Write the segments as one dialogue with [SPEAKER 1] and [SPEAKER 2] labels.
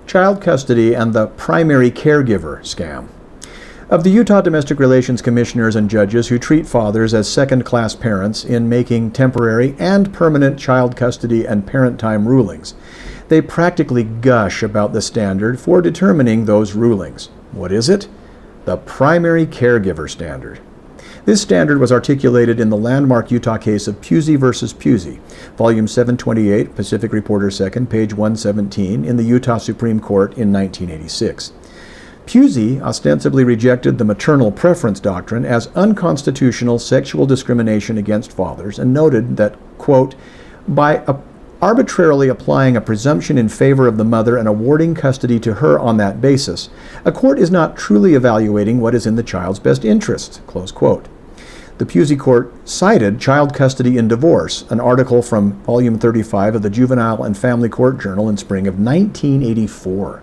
[SPEAKER 1] child custody and the primary caregiver scam. Of the Utah Domestic Relations Commissioners and judges who treat fathers as second-class parents in making temporary and permanent child custody and parent time rulings, they practically gush about the standard for determining those rulings. What is it? The primary caregiver standard. This standard was articulated in the landmark Utah case of Pusey versus Pusey, Volume 728, Pacific Reporter 2nd, page 117, in the Utah Supreme Court in 1986. Pusey ostensibly rejected the maternal preference doctrine as unconstitutional sexual discrimination against fathers and noted that, quote, by arbitrarily applying a presumption in favor of the mother and awarding custody to her on that basis, a court is not truly evaluating what is in the child's best interests, close quote. The Pusey court cited Child Custody in Divorce, an article from Volume 35 of the Juvenile and Family Court Journal in spring of 1984.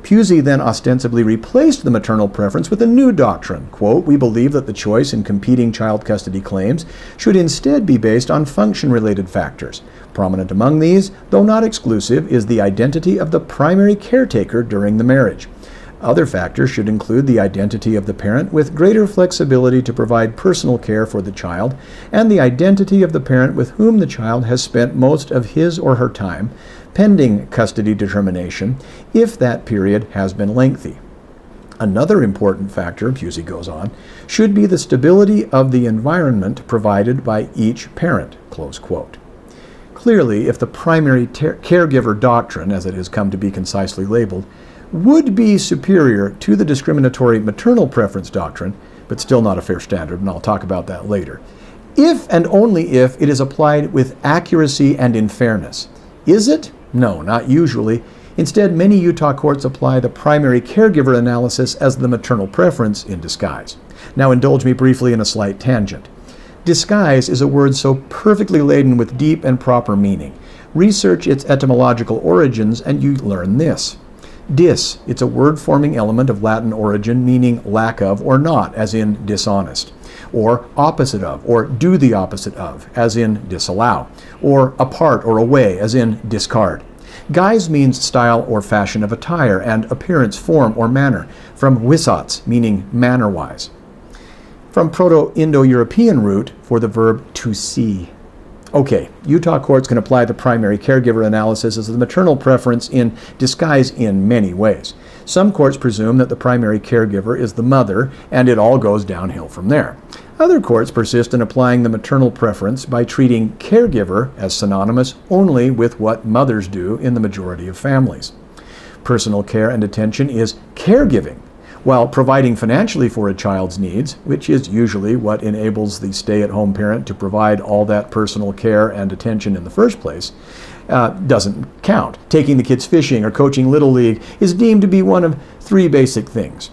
[SPEAKER 1] Pusey then ostensibly replaced the maternal preference with a new doctrine. Quote, we believe that the choice in competing child custody claims should instead be based on function-related factors. Prominent among these, though not exclusive, is the identity of the primary caretaker during the marriage. Other factors should include the identity of the parent with greater flexibility to provide personal care for the child, and the identity of the parent with whom the child has spent most of his or her time, pending custody determination, if that period has been lengthy. Another important factor, Pusey goes on, should be the stability of the environment provided by each parent, close quote. Clearly, if the primary caregiver doctrine, as it has come to be concisely labeled, would be superior to the discriminatory maternal preference doctrine, but still not a fair standard, and I'll talk about that later, if and only if it is applied with accuracy and in fairness. Is it? No, not usually. Instead, many Utah courts apply the primary caregiver analysis as the maternal preference in disguise. Now indulge me briefly in a slight tangent. Disguise is a word so perfectly laden with deep and proper meaning. Research its etymological origins and you learn this. Dis, it's a word-forming element of Latin origin meaning lack of or not, as in dishonest, or opposite of, or do the opposite of, as in disallow, or apart or away, as in discard. Guise means style or fashion of attire, and appearance, form, or manner, from wisats, meaning manner-wise. From Proto-Indo-European root for the verb to see. Okay, Utah courts can apply the primary caregiver analysis as the maternal preference in disguise in many ways. Some courts presume that the primary caregiver is the mother, and it all goes downhill from there. Other courts persist in applying the maternal preference by treating caregiver as synonymous only with what mothers do in the majority of families. Personal care and attention is caregiving, while providing financially for a child's needs, which is usually what enables the stay-at-home parent to provide all that personal care and attention in the first place, doesn't count. Taking the kids fishing or coaching Little League is deemed to be one of three basic things.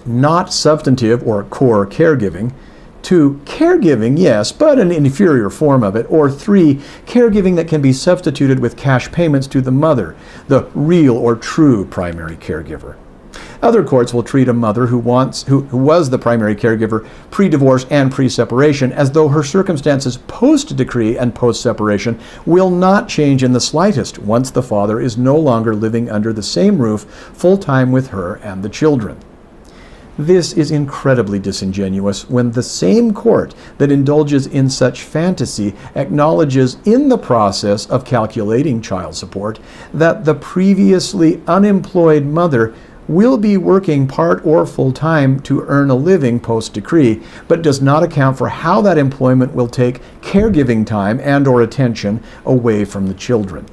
[SPEAKER 1] Not substantive or core caregiving. 2, caregiving, yes, but an inferior form of it. Or 3, caregiving that can be substituted with cash payments to the mother, the real or true primary caregiver. Other courts will treat a mother who was the primary caregiver pre-divorce and pre-separation as though her circumstances post-decree and post-separation will not change in the slightest once the father is no longer living under the same roof full-time with her and the children. This is incredibly disingenuous when the same court that indulges in such fantasy acknowledges in the process of calculating child support that the previously unemployed mother will be working part or full-time to earn a living post-decree, but does not account for how that employment will take caregiving time and or attention away from the children.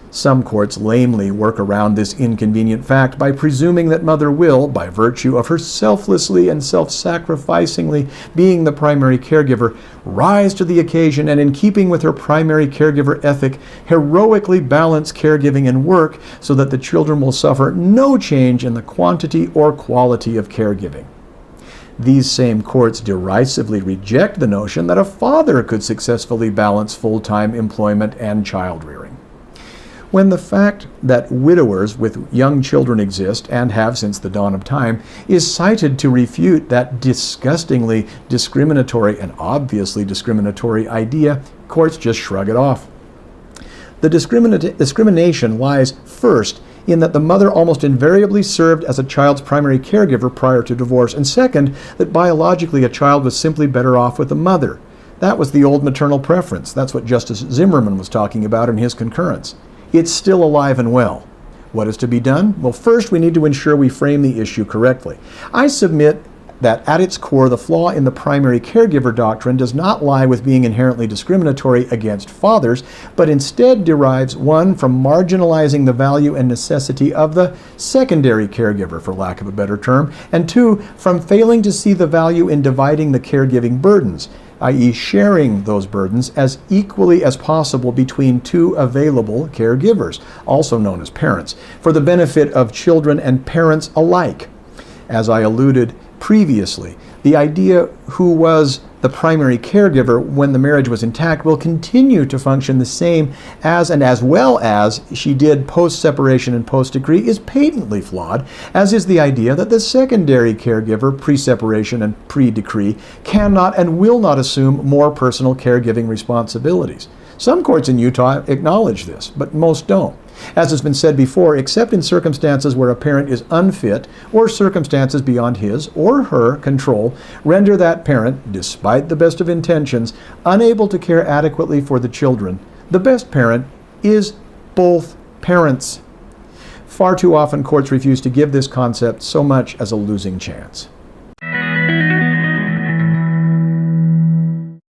[SPEAKER 1] Some courts lamely work around this inconvenient fact by presuming that mother will, by virtue of her selflessly and self-sacrificingly being the primary caregiver, rise to the occasion and, in keeping with her primary caregiver ethic, heroically balance caregiving and work so that the children will suffer no change in the quantity or quality of caregiving. These same courts derisively reject the notion that a father could successfully balance full-time employment and child rearing. When the fact that widowers with young children exist, and have since the dawn of time, is cited to refute that disgustingly discriminatory and obviously discriminatory idea, courts just shrug it off. The discrimination lies first in that the mother almost invariably served as a child's primary caregiver prior to divorce, and second, that biologically a child was simply better off with the mother. That was the old maternal preference. That's what Justice Zimmerman was talking about in his concurrence. It's still alive and well. What is to be done? Well, first we need to ensure we frame the issue correctly. I submit that at its core, the flaw in the primary caregiver doctrine does not lie with being inherently discriminatory against fathers, but instead derives, one, from marginalizing the value and necessity of the secondary caregiver, for lack of a better term, and two, from failing to see the value in dividing the caregiving burdens, i.e. sharing those burdens as equally as possible between two available caregivers, also known as parents, for the benefit of children and parents alike. As I alluded previously, the idea who was the primary caregiver when the marriage was intact will continue to function the same as and as well as she did post-separation and post-decree is patently flawed, as is the idea that the secondary caregiver pre-separation and pre-decree cannot and will not assume more personal caregiving responsibilities. Some courts in Utah acknowledge this, but most don't. As has been said before, except in circumstances where a parent is unfit or circumstances beyond his or her control render that parent, despite the best of intentions, unable to care adequately for the children, the best parent is both parents. Far too often courts refuse to give this concept so much as a losing chance.